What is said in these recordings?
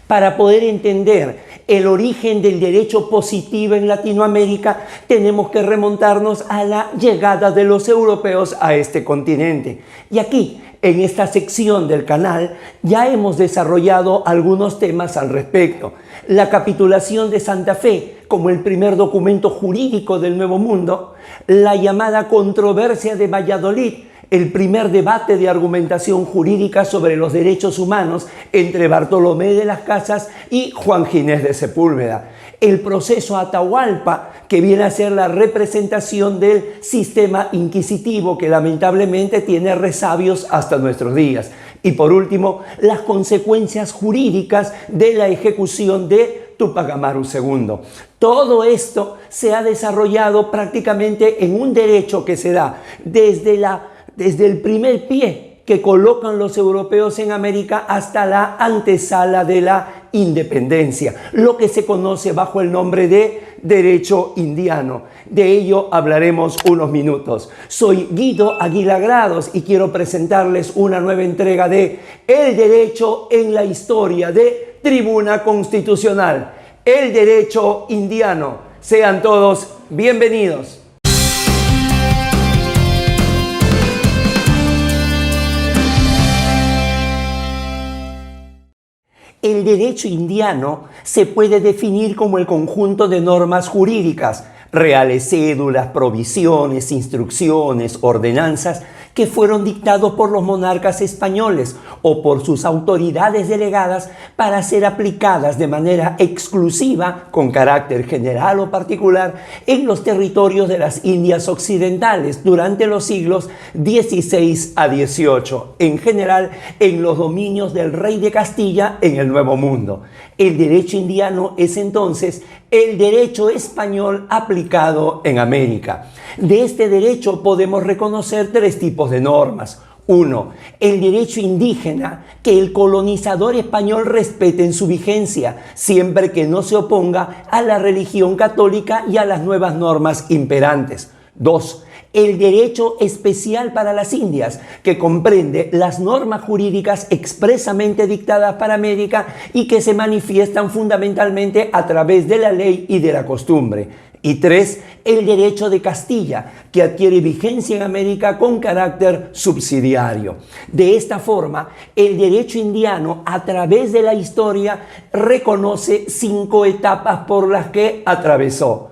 Para poder entender el origen del derecho positivo en Latinoamérica, tenemos que remontarnos a la llegada de los europeos a este continente. Y aquí, en esta sección del canal, ya hemos desarrollado algunos temas al respecto. La capitulación de Santa Fe como el primer documento jurídico del Nuevo Mundo, la llamada controversia de Valladolid, el primer debate de argumentación jurídica sobre los derechos humanos entre Bartolomé de las Casas y Juan Ginés de Sepúlveda, el proceso Atahualpa, que viene a ser la representación del sistema inquisitivo que lamentablemente tiene resabios hasta nuestros días, y por último, las consecuencias jurídicas de la ejecución de Túpac Amaru II. Todo esto se ha desarrollado prácticamente en un derecho que se da desde el primer pie que colocan los europeos en América hasta la antesala de la independencia, lo que se conoce bajo el nombre de derecho indiano. De ello hablaremos unos minutos. Soy Guido Aguilar Grados y quiero presentarles una nueva entrega de El Derecho en la Historia de Tribuna Constitucional, el derecho indiano. Sean todos bienvenidos. El derecho indiano se puede definir como el conjunto de normas jurídicas, reales cédulas, provisiones, instrucciones, ordenanzas que fueron dictados por los monarcas españoles o por sus autoridades delegadas para ser aplicadas de manera exclusiva, con carácter general o particular, en los territorios de las Indias Occidentales durante los siglos XVI a XVIII, en general en los dominios del rey de Castilla en el Nuevo Mundo. El derecho indiano es entonces el derecho español aplicado en América. De este derecho podemos reconocer tres tipos de normas. 1. El derecho indígena, que el colonizador español respete en su vigencia, siempre que no se oponga a la religión católica y a las nuevas normas imperantes. 2. El derecho especial para las Indias, que comprende las normas jurídicas expresamente dictadas para América y que se manifiestan fundamentalmente a través de la ley y de la costumbre. Y 3. El derecho de Castilla, que adquiere vigencia en América con carácter subsidiario. De esta forma, el derecho indiano, a través de la historia, reconoce 5 etapas por las que atravesó.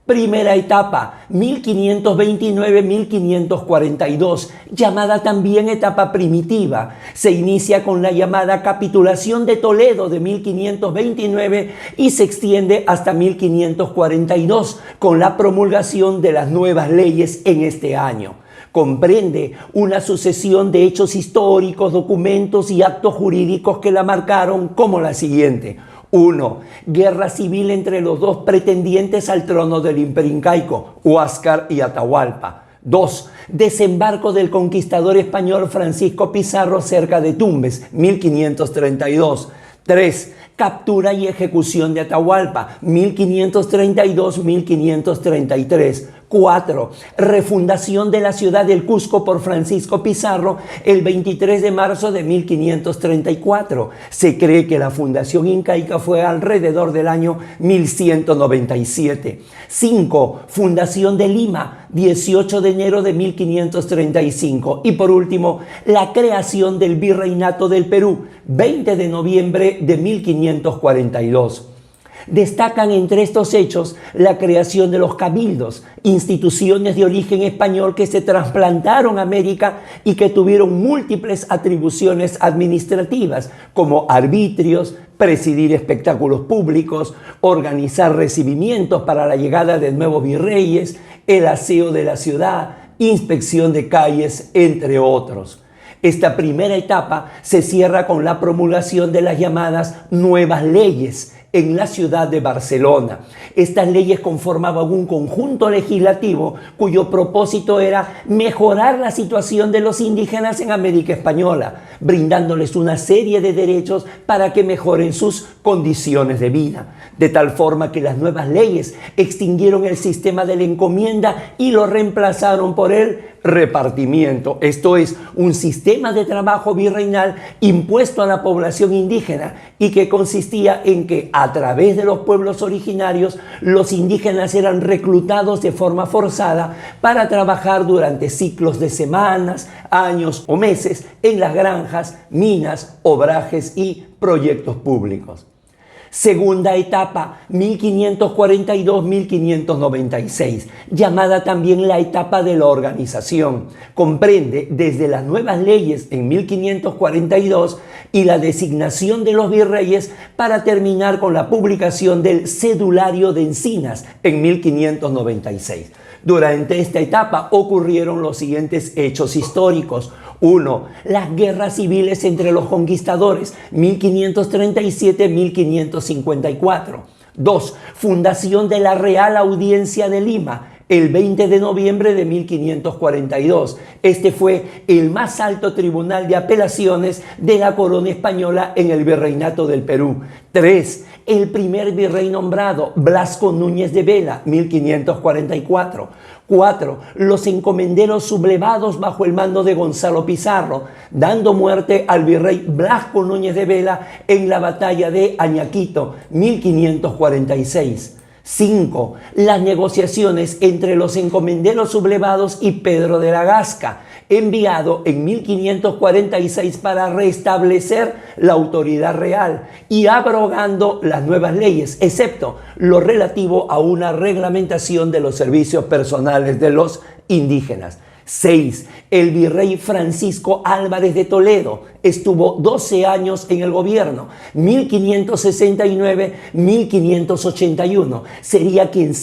Primera etapa, 1529-1542, llamada también etapa primitiva. Se inicia con la llamada capitulación de Toledo de 1529 y se extiende hasta 1542 con la promulgación de las nuevas leyes en este año. Comprende una sucesión de hechos históricos, documentos y actos jurídicos que la marcaron, como la siguiente. 1. Guerra civil entre los dos pretendientes al trono del Imperio Incaico, Huáscar y Atahualpa. 2. Desembarco del conquistador español Francisco Pizarro cerca de Tumbes, 1532. 3. Captura y ejecución de Atahualpa, 1532-1533. 4. Refundación de la ciudad del Cusco por Francisco Pizarro el 23 de marzo de 1534. Se cree que la fundación incaica fue alrededor del año 1197. 5. Fundación de Lima, 18 de enero de 1535. Y por último, la creación del Virreinato del Perú, 20 de noviembre de 1542. Destacan entre estos hechos la creación de los cabildos, instituciones de origen español que se trasplantaron a América y que tuvieron múltiples atribuciones administrativas, como arbitrios, presidir espectáculos públicos, organizar recibimientos para la llegada de nuevos virreyes, el aseo de la ciudad, inspección de calles, entre otros. Esta primera etapa se cierra con la promulgación de las llamadas nuevas leyes en la ciudad de Barcelona. Estas leyes conformaban un conjunto legislativo cuyo propósito era mejorar la situación de los indígenas en América Española, brindándoles una serie de derechos para que mejoren sus condiciones de vida. De tal forma que las nuevas leyes extinguieron el sistema de la encomienda y lo reemplazaron por el repartimiento, esto es, un sistema de trabajo virreinal impuesto a la población indígena y que consistía en que a través de los pueblos originarios los indígenas eran reclutados de forma forzada para trabajar durante ciclos de semanas, años o meses en las granjas, minas, obrajes y proyectos públicos. Segunda etapa, 1542-1596, llamada también la etapa de la organización. Comprende desde las nuevas leyes en 1542 y la designación de los virreyes para terminar con la publicación del Cedulario de Encinas en 1596. Durante esta etapa ocurrieron los siguientes hechos históricos. 1. Las guerras civiles entre los conquistadores, 1537-1554. 2. Fundación de la Real Audiencia de Lima, el 20 de noviembre de 1542. Este fue el más alto tribunal de apelaciones de la corona española en el Virreinato del Perú. 3. El primer virrey nombrado, Blasco Núñez de Vela, 1544. 4. Los encomenderos sublevados bajo el mando de Gonzalo Pizarro, dando muerte al virrey Blasco Núñez de Vela en la batalla de Añaquito, 1546. 5. Las negociaciones entre los encomenderos sublevados y Pedro de la Gasca, enviado en 1546 para restablecer la autoridad real y abrogando las nuevas leyes, excepto lo relativo a una reglamentación de los servicios personales de los indígenas. 6. El virrey Francisco Álvarez de Toledo estuvo 12 años en el gobierno, 1569-1581. Sería quien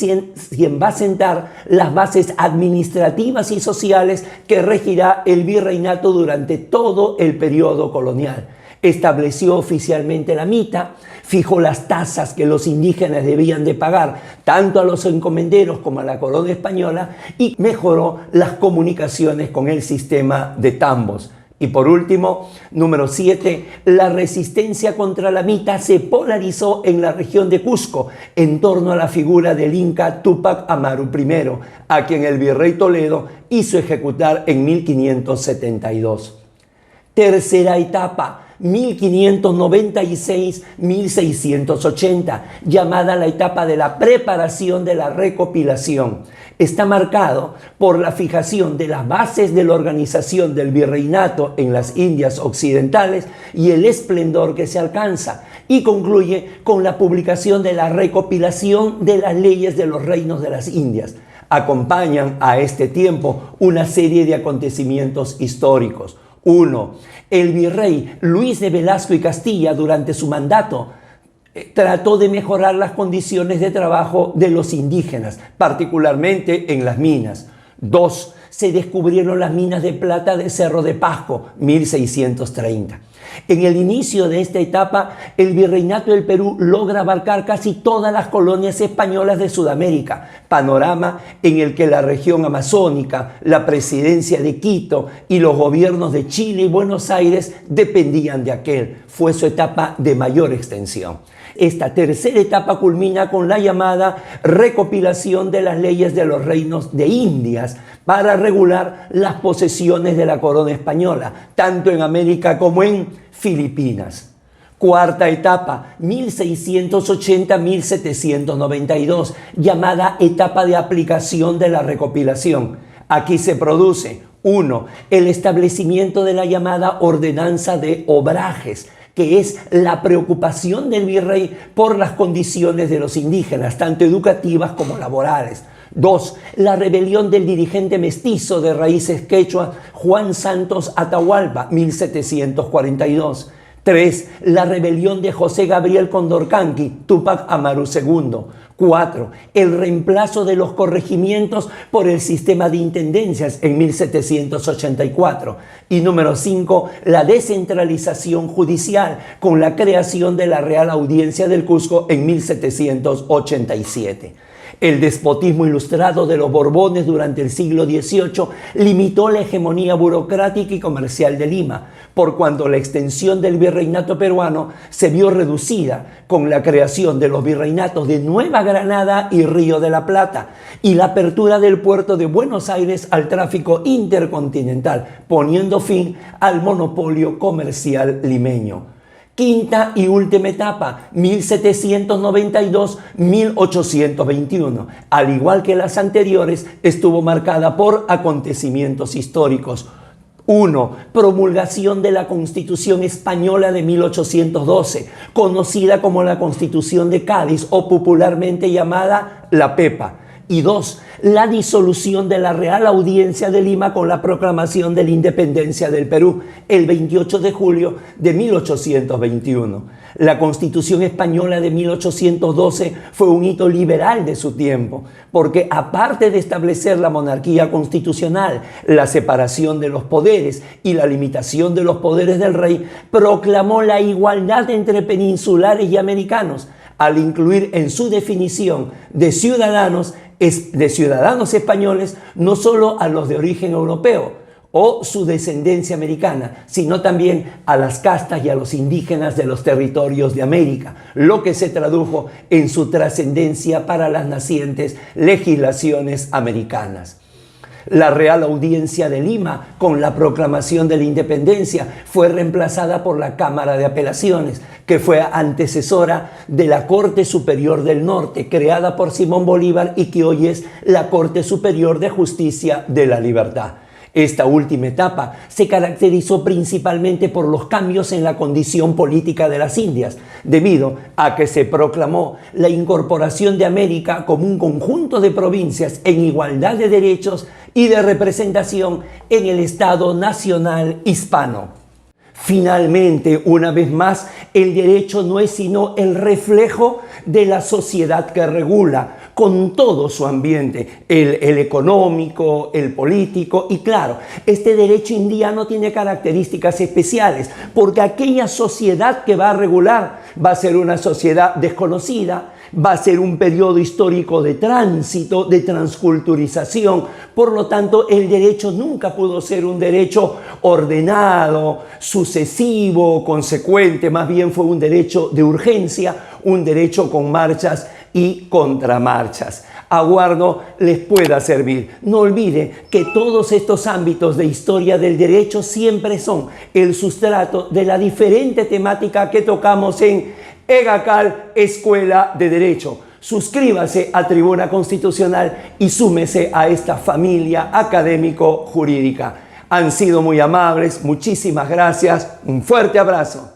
va a sentar las bases administrativas y sociales que regirá el virreinato durante todo el periodo colonial. Estableció oficialmente la mita, fijó las tasas que los indígenas debían de pagar tanto a los encomenderos como a la corona española y mejoró las comunicaciones con el sistema de tambos. Y por último, número 7, la resistencia contra la mita se polarizó en la región de Cusco en torno a la figura del inca Túpac Amaru I, a quien el virrey Toledo hizo ejecutar en 1572. Tercera etapa, 1596-1680, llamada la etapa de la preparación de la recopilación. Está marcado por la fijación de las bases de la organización del virreinato en las Indias Occidentales y el esplendor que se alcanza, y concluye con la publicación de la recopilación de las leyes de los reinos de las Indias. Acompañan a este tiempo una serie de acontecimientos históricos. 1. El virrey Luis de Velasco y Castilla, durante su mandato, trató de mejorar las condiciones de trabajo de los indígenas, particularmente en las minas. 2. Se descubrieron las minas de plata de Cerro de Pasco, 1630. En el inicio de esta etapa, el virreinato del Perú logra abarcar casi todas las colonias españolas de Sudamérica, panorama en el que la región amazónica, la presidencia de Quito y los gobiernos de Chile y Buenos Aires dependían de aquel. Fue su etapa de mayor extensión. Esta tercera etapa culmina con la llamada recopilación de las leyes de los reinos de Indias para regular las posesiones de la corona española, tanto en América como en Filipinas. Cuarta etapa, 1680-1792, llamada etapa de aplicación de la recopilación. Aquí se produce 1. El establecimiento de la llamada ordenanza de obrajes, que es la preocupación del virrey por las condiciones de los indígenas, tanto educativas como laborales. 2. La rebelión del dirigente mestizo de raíces quechua Juan Santos Atahualpa, 1742. 3. La rebelión de José Gabriel Condorcanqui, Túpac Amaru II. 4. El reemplazo de los corregimientos por el sistema de intendencias en 1784. Y número 5. La descentralización judicial con la creación de la Real Audiencia del Cusco en 1787. El despotismo ilustrado de los Borbones durante el siglo XVIII limitó la hegemonía burocrática y comercial de Lima, por cuanto la extensión del virreinato peruano se vio reducida con la creación de los virreinatos de Nueva Granada y Río de la Plata y la apertura del puerto de Buenos Aires al tráfico intercontinental, poniendo fin al monopolio comercial limeño. Quinta y última etapa, 1792-1821. Al igual que las anteriores, estuvo marcada por acontecimientos históricos. 1. Promulgación de la Constitución Española de 1812, conocida como la Constitución de Cádiz o popularmente llamada la Pepa. Y 2. La disolución de la Real Audiencia de Lima con la proclamación de la independencia del Perú el 28 de julio de 1821. La Constitución Española de 1812 fue un hito liberal de su tiempo, porque aparte de establecer la monarquía constitucional, la separación de los poderes y la limitación de los poderes del rey, proclamó la igualdad entre peninsulares y americanos, al incluir en su definición de ciudadanos españoles no solo a los de origen europeo o su descendencia americana, sino también a las castas y a los indígenas de los territorios de América, lo que se tradujo en su trascendencia para las nacientes legislaciones americanas. La Real Audiencia de Lima, con la proclamación de la independencia, fue reemplazada por la Cámara de Apelaciones, que fue antecesora de la Corte Superior del Norte, creada por Simón Bolívar y que hoy es la Corte Superior de Justicia de la Libertad. Esta última etapa se caracterizó principalmente por los cambios en la condición política de las Indias, debido a que se proclamó la incorporación de América como un conjunto de provincias en igualdad de derechos y de representación en el Estado Nacional Hispano. Finalmente, una vez más, el derecho no es sino el reflejo de la sociedad que regula, con todo su ambiente, el económico, el político, y claro, este derecho indiano tiene características especiales, porque aquella sociedad que va a regular va a ser una sociedad desconocida, va a ser un periodo histórico de tránsito, de transculturización. Por lo tanto, el derecho nunca pudo ser un derecho ordenado, sucesivo, consecuente. Más bien fue un derecho de urgencia, un derecho con marchas y contramarchas. Aguardo les pueda servir. No olvide que todos estos ámbitos de historia del derecho siempre son el sustrato de la diferente temática que tocamos en EGACAL, Escuela de Derecho. Suscríbase a Tribuna Constitucional y súmese a esta familia académico-jurídica. Han sido muy amables, muchísimas gracias, un fuerte abrazo.